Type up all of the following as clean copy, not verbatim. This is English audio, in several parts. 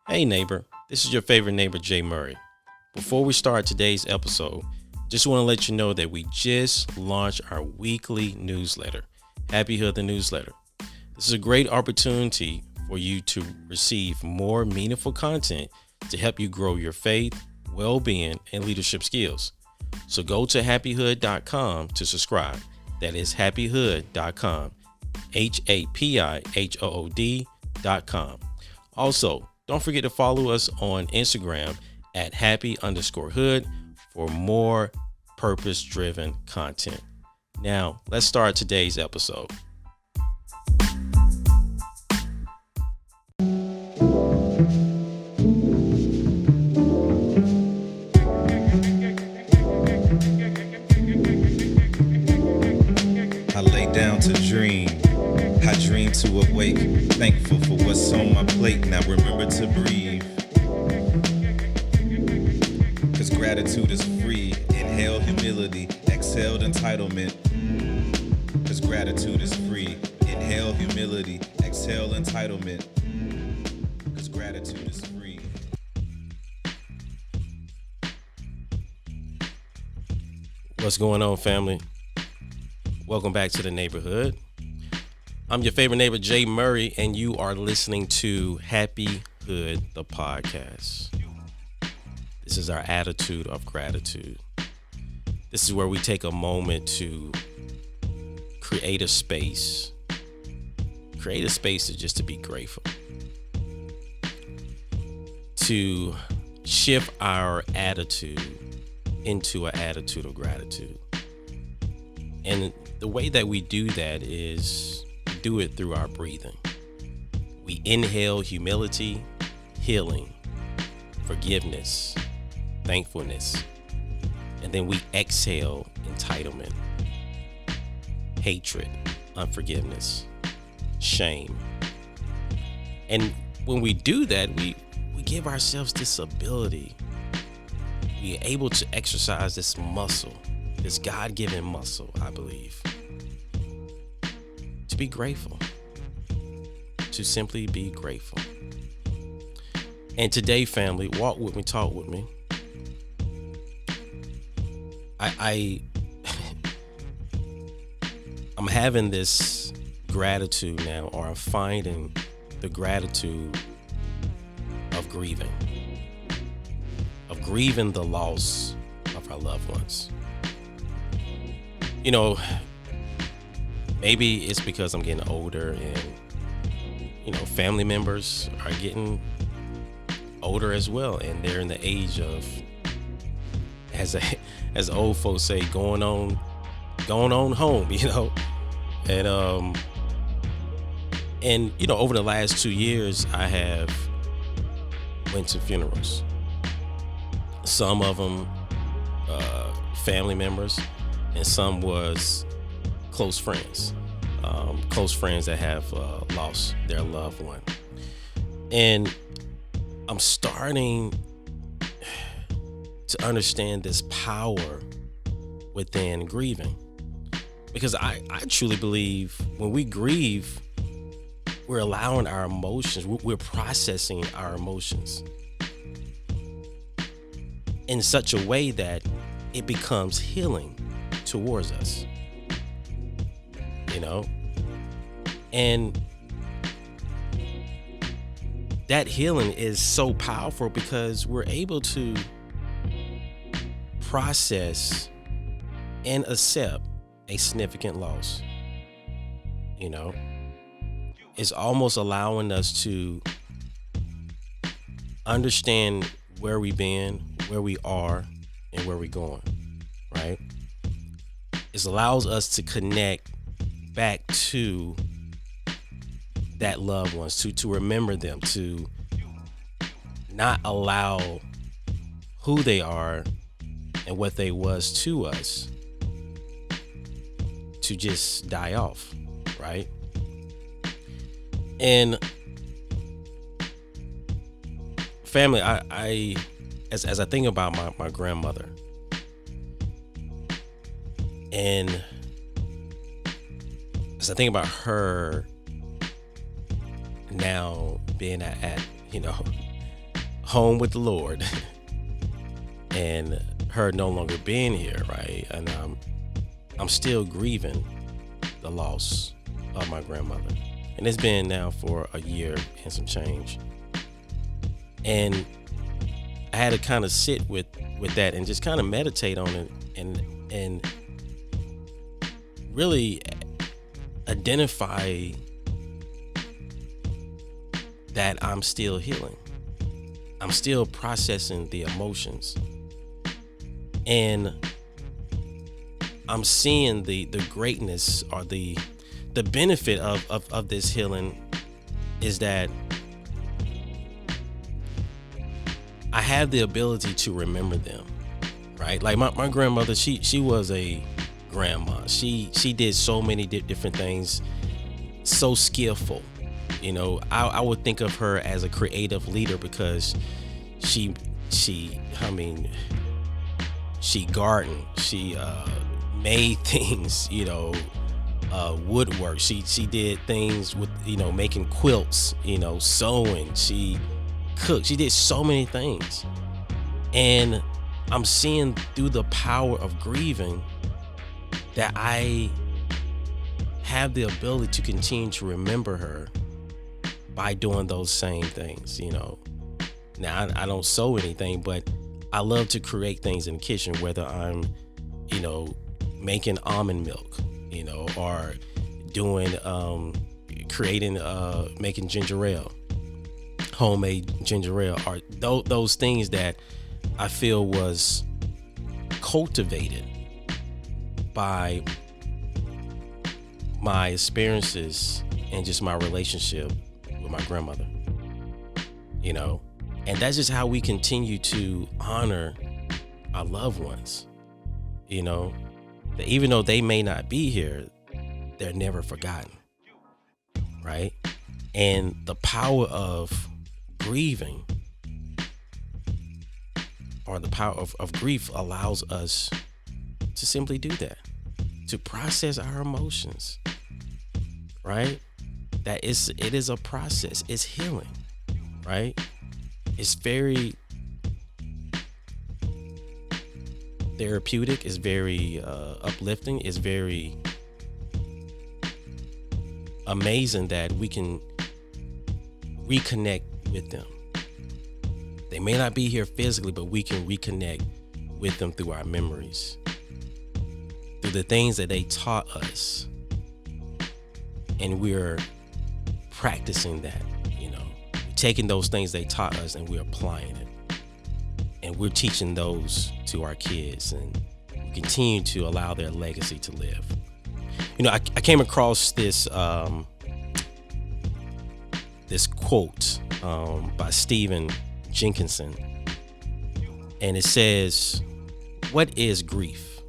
Hey neighbor, this is your favorite neighbor, Jay Murray. Before we start today's episode, just want to let you know that we just launched our weekly newsletter, Happy Hood the Newsletter. This is a great opportunity for you to receive more meaningful content to help you grow your faith, well-being, and leadership skills. So go to happyhood.com to subscribe. That is happyhood.com, HAPIHOOD.com. Also, don't forget to follow us on Instagram at happy_hood for more purpose-driven content. Now, let's start today's episode. I lay down to dream. I dream to awake. Thankful for what's on my plate. Now remember to breathe. Cause gratitude is free. Inhale humility. Exhale entitlement. Cause gratitude is free. Inhale humility. Exhale entitlement. Cause gratitude is free. What's going on, family? Welcome back to the neighborhood. I'm your favorite neighbor, Jay Murray, and you are listening to Happy Hood, the podcast. This is our attitude of gratitude. This is where we take a moment to create a space just to be grateful, to shift our attitude into an attitude of gratitude. And the way that we do that is do it through our breathing. We inhale humility, healing, forgiveness, thankfulness, and then we exhale entitlement, hatred, unforgiveness, shame. And when we do that, we give ourselves this ability. We are able to exercise this muscle, this God-given muscle, I believe, to be grateful, to simply be grateful. And today, family, walk with me, talk with me. I'm having this gratitude now, or I'm finding the gratitude of grieving the loss of our loved ones. You know, maybe it's because I'm getting older and, family members are getting older as well. And they're in the age of, as old folks say, going on home, And over the last 2 years, I have went to funerals. Some of them, family members, and some was close friends that have lost their loved one. And I'm starting to understand this power within grieving, because I truly believe when we grieve, we're allowing our emotions, we're processing our emotions in such a way that it becomes healing towards us, and that healing is so powerful because we're able to process and accept a significant loss. It's almost allowing us to understand where we've been, where we are, and where we're going, right? It allows us to connect back to that loved ones, to remember them, to not allow who they are and what they was to us to just die off, right? And family, as I think about my grandmother, and as I think about her now being at home with the Lord and her no longer being here, right? And I'm still grieving the loss of my grandmother. And it's been now for a year and some change. And I had to kind of sit with that and just kind of meditate on it and really identify that I'm still healing. I'm still processing the emotions. And I'm seeing the greatness or the benefit of this healing is that I have the ability to remember them, right? Like my grandmother, she was a grandma. She did so many different things, so skillful. You know, I would think of her as a creative leader because she gardened, she made things, you know, woodwork. She did things with, you know, making quilts, you know, sewing. She cooked. She did so many things. And I'm seeing through the power of grieving that I have the ability to continue to remember her by doing those same things, you know. Now, I don't sew anything, but I love to create things in the kitchen, whether I'm, you know, making almond milk, you know, or doing, making ginger ale, homemade ginger ale, or those things that I feel was cultivated by my experiences and just my relationship with my grandmother, you know. And that's just how we continue to honor our loved ones, you know, that even though they may not be here, they're never forgotten, right? And the power of grieving, or the power of grief, allows us to simply do that, to process our emotions, right? It is a process. It's healing, right? It's very therapeutic. It's very uplifting. It's very amazing that we can reconnect with them. They may not be here physically, but we can reconnect with them through our memories, through the things that they taught us. And we're practicing that, you know, taking those things they taught us and we're applying it. And we're teaching those to our kids, and we continue to allow their legacy to live. You know, I came across this this quote by Stephen Jenkinson, and it says, "What is grief?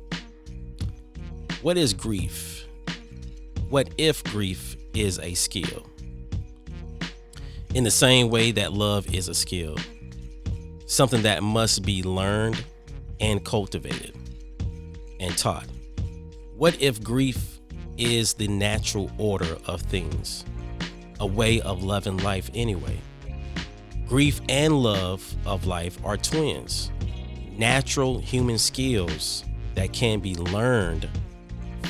What is grief? What if grief is a skill? In the same way that love is a skill, something that must be learned and cultivated and taught. What if grief is the natural order of things, a way of loving life anyway? Grief and love of life are twins, natural human skills that can be learned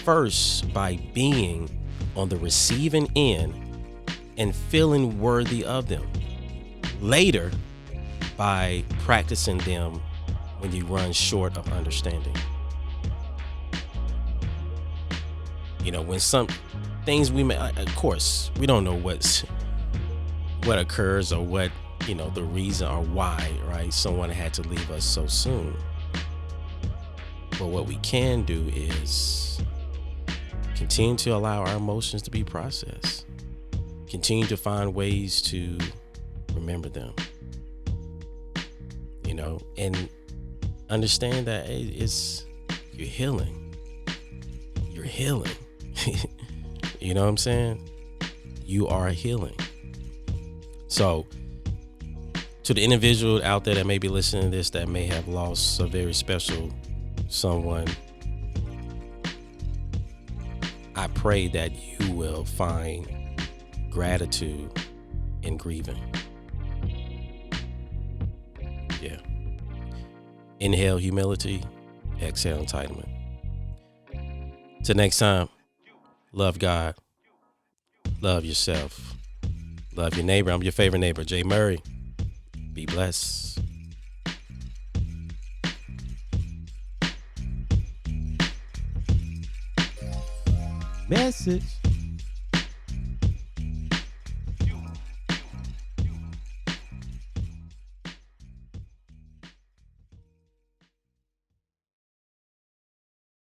first by being on the receiving end and feeling worthy of them, later by practicing them when you run short of understanding." You know, when some things we may, of course, we don't know what occurs or what, you know, the reason or why, right, someone had to leave us so soon. But what we can do is continue to allow our emotions to be processed. Continue to find ways to remember them, you know, and understand that, hey, you're healing. You're healing. You know what I'm saying? You are healing. So, to the individual out there that may be listening to this that may have lost a very special someone, I pray that you will find gratitude in grieving. Yeah. Inhale humility, exhale entitlement. Till next time, love God, love yourself, love your neighbor. I'm your favorite neighbor, Jay Murray. Be blessed. Message.